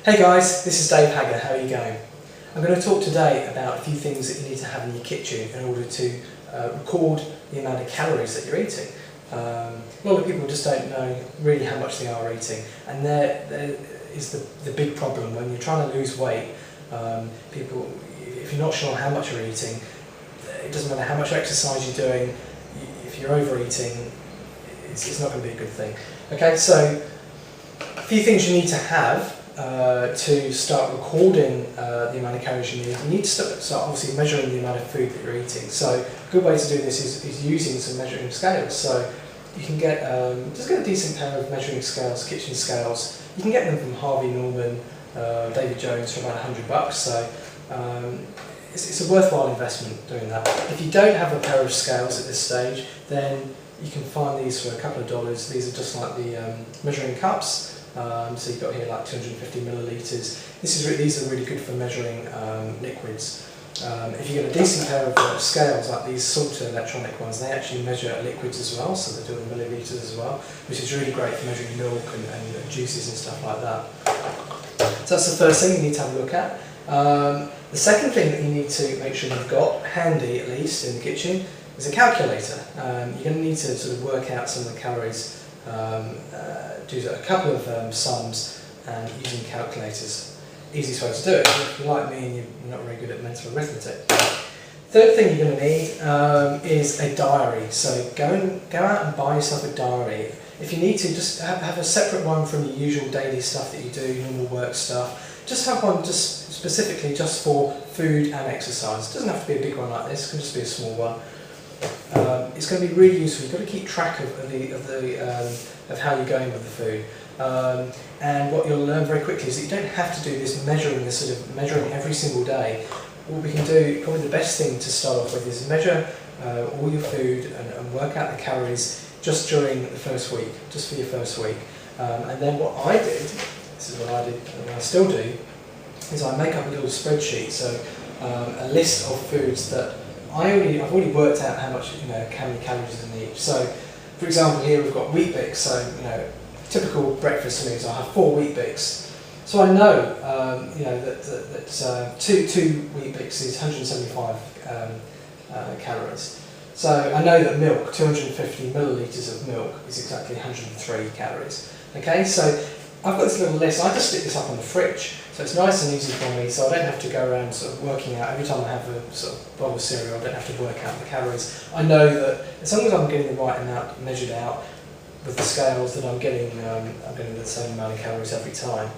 Hey guys, this is Dave Hagger. How are you going? I'm going to talk today about a few things that you need to have in your kitchen in order to record the amount of calories that you're eating. A lot of people just don't know really how much they are eating, and there is the big problem when you're trying to lose weight. If you're not sure how much you're eating, it doesn't matter how much exercise you're doing, if you're overeating, it's not going to be a good thing. Okay, so a few things you need to have to start recording the amount of calories you need. You need to start obviously measuring the amount of food that you're eating. So a good way to do this is using some measuring scales. So you can get just get a decent pair of measuring scales, kitchen scales. You can get them from Harvey Norman, David Jones for about $100. So it's a worthwhile investment doing that. If you don't have a pair of scales at this stage, then you can find these for a couple of dollars. These are just like the measuring cups. So you've got here like 250 millilitres. These are really good for measuring liquids. If you get a decent pair of scales like these Salter electronic ones, they actually measure liquids as well, so they do in millilitres as well, which is really great for measuring milk and juices and stuff like that. So that's the first thing you need to have a look at. The second thing that you need to make sure you've got handy, at least in the kitchen, is a calculator. You're going to need to sort of work out some of the calories, do a couple of sums, and using calculators. Easiest way to do it. If you're like me and you're not very good at mental arithmetic. Third thing you're going to need is a diary. So go out and buy yourself a diary. If you need to, just have a separate one from your usual daily stuff that you do, normal work stuff. Just have one just specifically just for food and exercise. It doesn't have to be a big one like this. It can just be a small one. It's going to be really useful. You've got to keep track of how you're going with the food. And what you'll learn very quickly is that you don't have to do this measuring every single day. What we can do, probably the best thing to start off with, is measure all your food and work out the calories just during the first week, just for your first week. And then what I did, this is what I did and I still do, is I make up a little spreadsheet, so a list of foods that I've already worked out how many calories in each. So, for example, here we've got Wheat Bix. So, typical breakfast meals. I have 4 Wheat Bix. So I know, that two Wheat Bix is 175 calories. So I know that milk, 250 millilitres of milk, is exactly 103 calories. Okay, so I've got this little list. I just stick this up on the fridge, so it's nice and easy for me. So I don't have to go around sort of working out every time I have a sort of bowl of cereal. I don't have to work out the calories. I know that as long as I'm getting the right amount measured out with the scales, that I'm getting the same amount of calories every time.